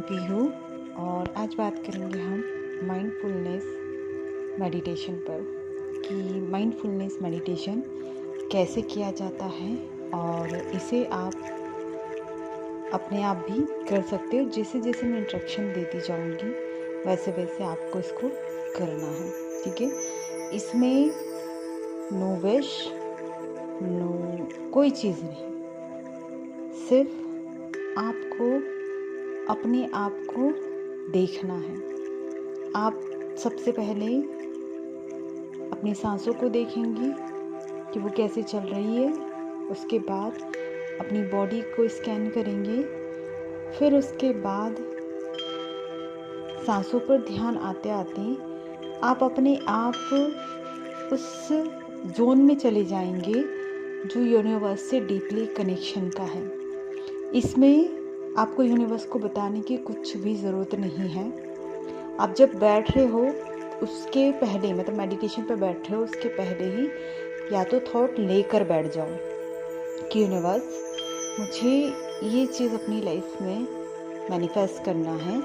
पीहू और आज बात करेंगे हम माइंडफुलनेस मेडिटेशन पर कि माइंडफुलनेस मेडिटेशन कैसे किया जाता है और इसे आप अपने आप भी कर सकते हो। जैसे जैसे मैं इंस्ट्रक्शन देती जाऊंगी वैसे वैसे आपको इसको करना है, ठीक है। इसमें नो विश, नो कोई चीज़ नहीं, सिर्फ आपको अपने आप को देखना है। आप सबसे पहले अपनी सांसों को देखेंगी कि वो कैसे चल रही है। उसके बाद अपनी बॉडी को स्कैन करेंगे। फिर उसके बाद सांसों पर ध्यान आते आते आप अपने आप उस जोन में चले जाएंगे जो यूनिवर्स से डीपली कनेक्शन का है। इसमें आपको यूनिवर्स को बताने की कुछ भी ज़रूरत नहीं है। आप जब बैठ रहे हो उसके पहले, मतलब मेडिटेशन पे बैठ रहे हो उसके पहले ही या तो थॉट लेकर बैठ जाओ कि यूनिवर्स मुझे ये चीज़ अपनी लाइफ में मैनिफेस्ट करना है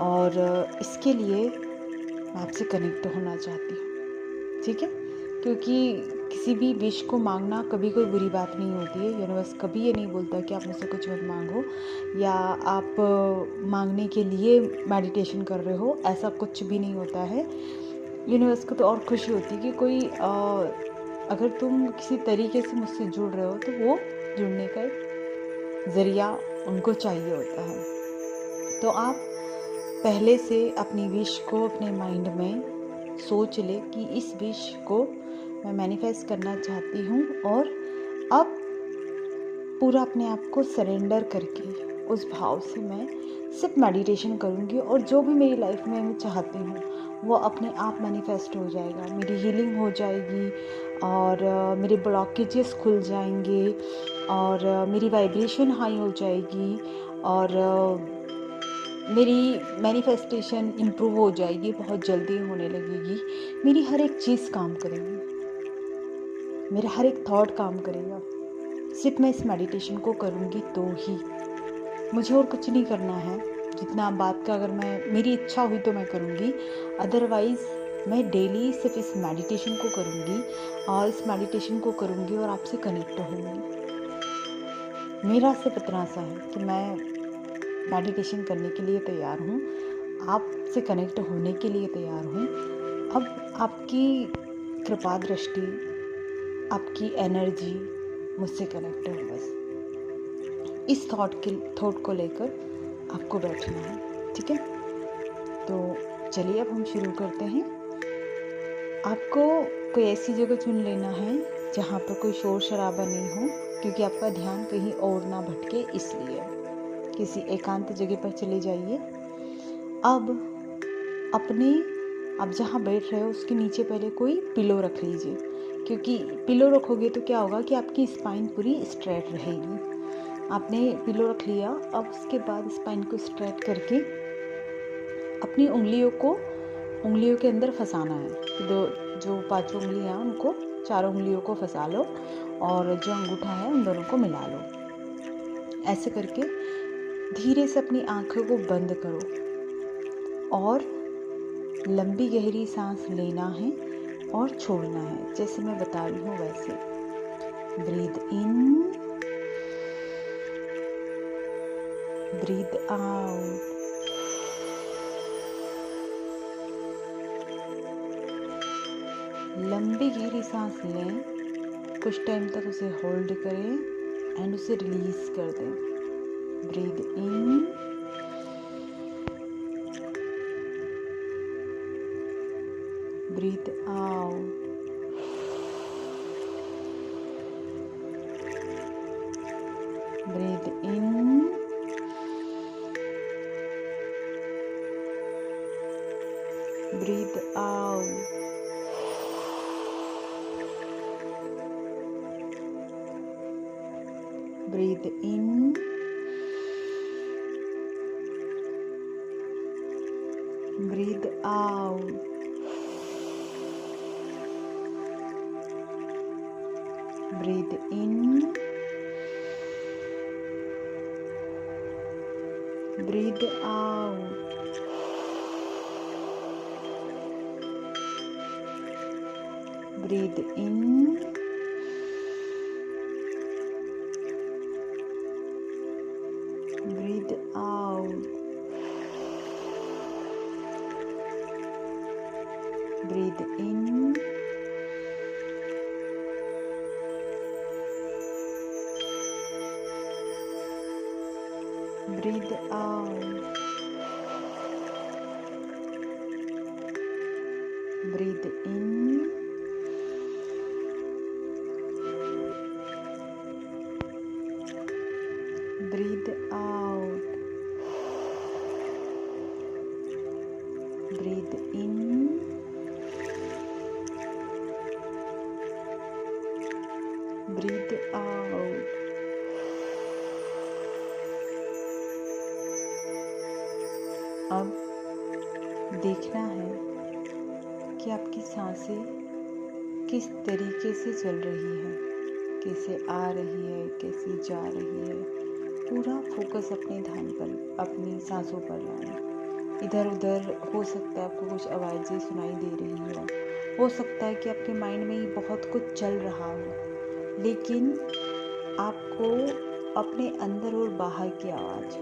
और इसके लिए मैं आपसे कनेक्ट होना चाहती हूँ, ठीक है। क्योंकि किसी भी विश को मांगना कभी कोई बुरी बात नहीं होती है। यूनिवर्स कभी ये नहीं बोलता कि आप मुझसे कुछ मत मांगो या आप मांगने के लिए मेडिटेशन कर रहे हो, ऐसा कुछ भी नहीं होता है। यूनिवर्स को तो और खुशी होती है कि कोई अगर तुम किसी तरीके से मुझसे जुड़ रहे हो तो वो जुड़ने का एक ज़रिया उनको चाहिए होता है। तो आप पहले से अपनी विश को अपने माइंड में सोच ले कि इस विश को मैं मैनिफेस्ट करना चाहती हूँ और अब पूरा अपने आप को सरेंडर करके उस भाव से मैं सिर्फ मेडिटेशन करूँगी और जो भी मेरी लाइफ में मैं चाहती हूँ वो अपने आप मैनिफेस्ट हो जाएगा। मेरी हीलिंग हो जाएगी और मेरे ब्लॉकेजेस खुल जाएंगे और मेरी वाइब्रेशन हाई हो जाएगी और मेरी मैनिफेस्टेशन इम्प्रूव हो जाएगी, बहुत जल्दी होने लगेगी। मेरी हर एक चीज़ काम करेगी, मेरा हर एक थॉट काम करेगा। सिर्फ मैं इस मेडिटेशन को करूँगी तो ही, मुझे और कुछ नहीं करना है। जितना बात का अगर मेरी इच्छा हुई तो मैं करूँगी, अदरवाइज़ मैं डेली सिर्फ इस मेडिटेशन को करूँगी और इस मेडिटेशन को करूँगी और आपसे कनेक्ट होंगी। मेरा सिर्फ इतना सा है कि मैं मेडिटेशन करने के लिए तैयार हूँ, आपसे कनेक्ट होने के लिए तैयार हूँ। अब आपकी कृपा दृष्टि, आपकी एनर्जी मुझसे कनेक्ट हो। बस इस थॉट को लेकर आपको बैठना है, ठीक है। तो चलिए अब हम शुरू करते हैं। आपको कोई ऐसी जगह चुन लेना है जहाँ पर कोई शोर शराबा नहीं हो, क्योंकि आपका ध्यान कहीं और ना भटके, इसलिए किसी एकांत जगह पर चले जाइए। अब आप जहाँ बैठ रहे हो उसके नीचे पहले कोई पिलो रख लीजिए, क्योंकि पिलो रखोगे तो क्या होगा कि आपकी स्पाइन पूरी स्ट्रेट रहेगी। आपने पिलो रख लिया, अब उसके बाद स्पाइन को स्ट्रेट करके अपनी उंगलियों के अंदर फंसाना है। जो 5 उंगलियां हैं उनको 4 उंगलियों को फंसा लो और जो अंगूठा है उन दोनों को मिला लो। ऐसे करके धीरे से अपनी आंखों को बंद करो और लंबी गहरी सांस लेना है और छोड़ना है, जैसे मैं बता रही हूँ वैसे। Breathe in, breathe out. लंबी गहरी सांस लें, कुछ टाइम तक उसे होल्ड करें एंड उसे रिलीज कर दें। Breathe in, breathe out. Breathe in, breathe out. Breathe in, breathe out. Breathe in, Breathe out. Breathe in. Breathe out. Breathe in. Breathe out. Breathe in. Breathe out. Breathe in. Breathe out. अब देखना है कि आपकी सांसें किस तरीके से चल रही है, कैसे आ रही है, कैसे जा रही है। पूरा फोकस अपने ध्यान पर, अपनी सांसों पर लाएं। इधर उधर हो सकता है आपको कुछ आवाज़ें सुनाई दे रही हो सकता है कि आपके माइंड में ही बहुत कुछ चल रहा हो, लेकिन आपको अपने अंदर और बाहर की आवाज़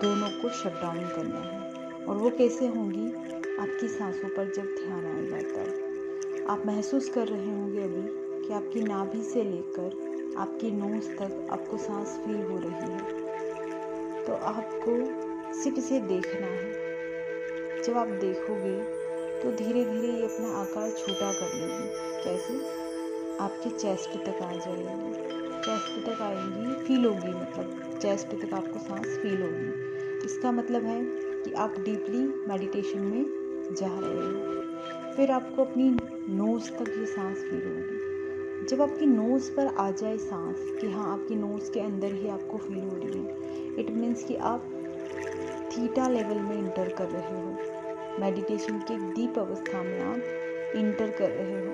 दोनों को शट डाउन करना है। और वो कैसे होंगी? आपकी सांसों पर जब ध्यान आएगा तब आप महसूस कर रहे होंगे अभी कि आपकी नाभि से लेकर आपकी नोज़ तक आपको सांस फील हो रही है। तो आपको सिर्फ इसे देखना है। जब आप देखोगे तो धीरे धीरे ये अपना आकार छोटा कर लेगी। कैसे? आपके चेस्ट तक आ जाएगी, चेस्ट तक आएंगी, फील होगी, मतलब चेस्ट तक आपको सांस फील होगी। इसका मतलब है कि आप डीपली मेडिटेशन में जा रहे हो। फिर आपको अपनी नोज़ तक ये सांस फील होगी। जब आपकी नोज़ पर आ जाए सांस कि हाँ आपकी नोज़ के अंदर ही आपको फील हो रही है, इट मीन्स कि आप थीटा लेवल में इंटर कर रहे हो। मेडिटेशन की एक डीप अवस्था में आप इंटर कर रहे हो।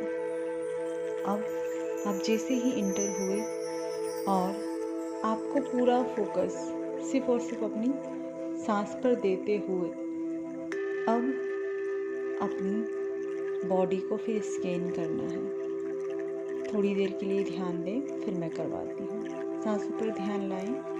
अब आप जैसे ही इंटर हुए और आपको पूरा फोकस सिर्फ और सिर्फ अपनी सांस पर देते हुए अब अपनी बॉडी को फिर स्कैन करना है। थोड़ी देर के लिए ध्यान दें, फिर मैं करवाती हूँ। सांसों पर ध्यान लाएं।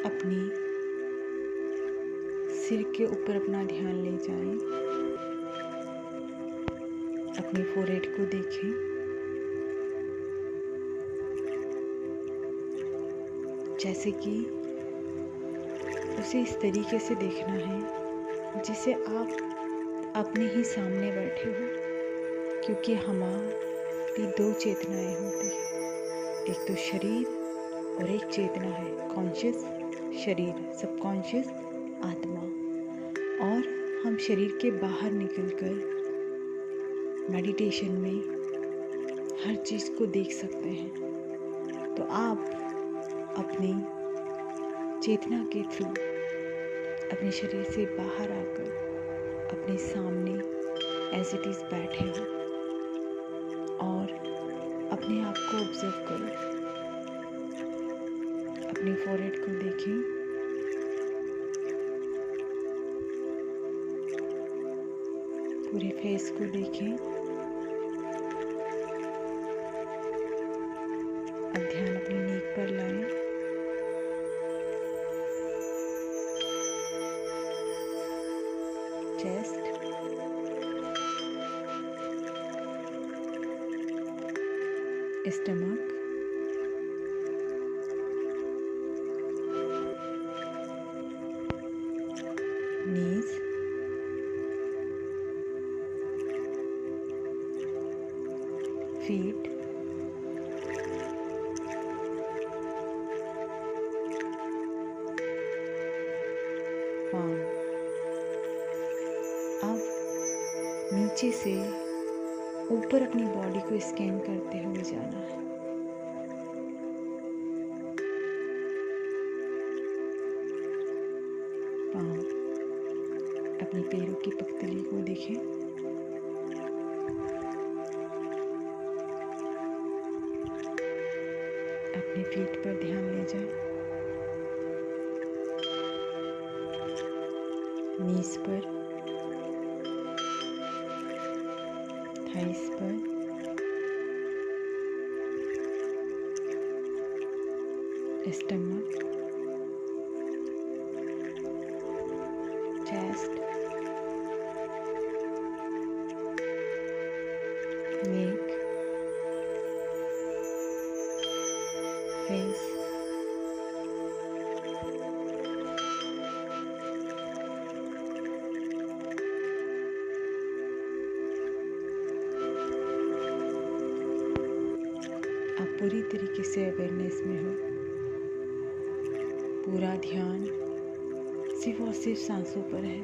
अपनी सिर के ऊपर अपना ध्यान ले जाएं। अपने फोरहेड को देखें। जैसे कि उसे इस तरीके से देखना है जिसे आप अपने ही सामने बैठे हो, क्योंकि हमारी दो चेतनाएं होती हैं, एक तो शरीर और एक चेतना है कॉन्शियस शरीर, सबकॉन्शियस आत्मा। और हम शरीर के बाहर निकलकर मेडिटेशन में हर चीज़ को देख सकते हैं। तो आप अपनी चेतना के थ्रू अपने शरीर से बाहर आकर अपने सामने एज इट इज़ बैठे हो और अपने आप को ऑब्जर्व करो। अपने फोरहेड को देखें। पूरे फेस को देखें। अब ध्यान अपनी नेक पर लाएं। Chest, stomach, knees, feet, palm. अब नीचे से ऊपर अपनी बॉडी को स्कैन करते हुए जाना है। पाम, अपनी पैरों की पख्तली को देखें। अपने फीट पर ध्यान ले जाएं। नीज पर, थाइस पर, स्टमक, चेस्ट, नेक, फेस, आप पूरी तरीके से अवेयरनेस में हो। पूरा ध्यान सिर्फ और सिर्फ सांसों पर है।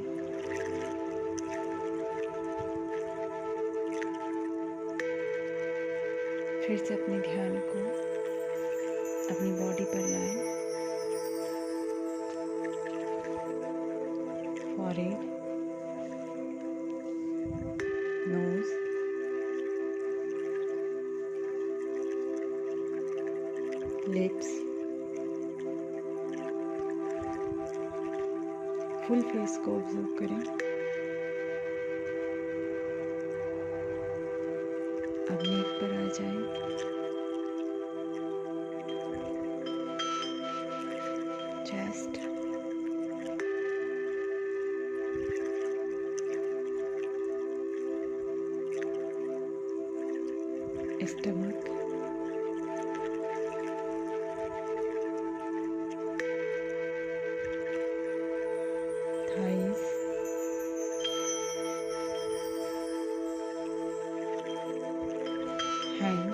फिर से अपने ध्यान को अपनी बॉडी पर लाएं। Forehead, nose, lips, full face को ऑब्जर्व करें। अब नेक पर आ जाएं। Chest, stomach, thighs, hand,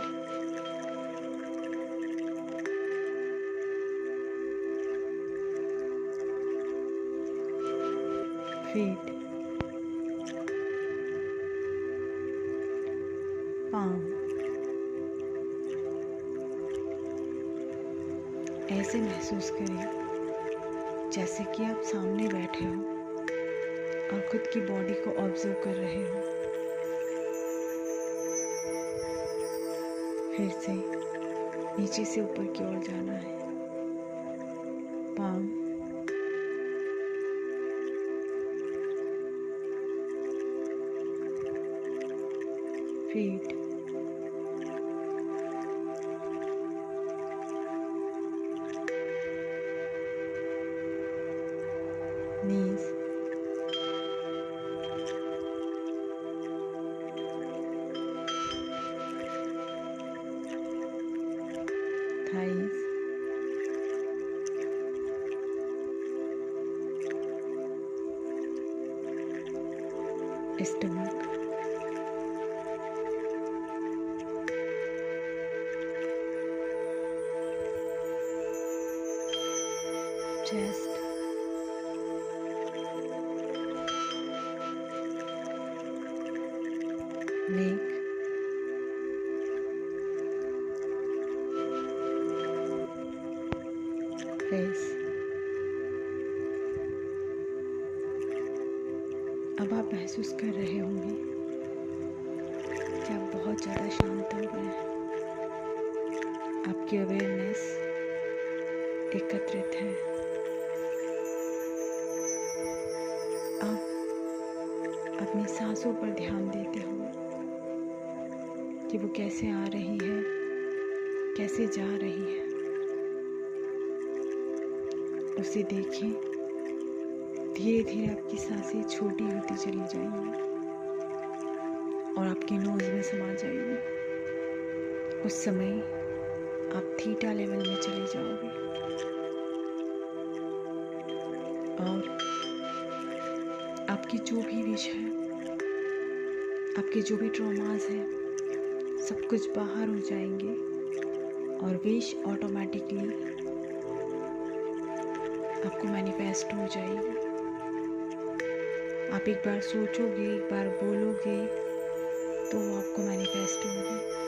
feet, palm. ऐसे महसूस करें जैसे कि आप सामने बैठे हो और खुद की बॉडी को ऑब्जर्व कर रहे हो। फिर से नीचे से ऊपर की ओर जाना है। पाम, फीट, नीज, थाइस, स्टमक, चेस्ट, नेक, फेस। अब आप महसूस कर रहे होंगे कि आप बहुत ज़्यादा शांत हो गए हैं। आपकी अवेयरनेस एकत्रित है। आप अपनी सांसों पर ध्यान देते हो कि वो कैसे आ रही है, कैसे जा रही है। उसे देखें। धीरे धीरे आपकी सांसें छोटी होती चली जाएंगी और आपकी नोज में समा जाएगी। उस समय आप थीटा लेवल में चले जाओगे और आपकी जो भी विश है, आपके जो भी ट्रॉमास हैं, सब कुछ बाहर हो जाएंगे और विश ऑटोमेटिकली आपको मैनिफेस्ट हो जाएगी। आप एक बार सोचोगे, एक बार बोलोगे तो वो आपको मैनिफेस्ट होगी।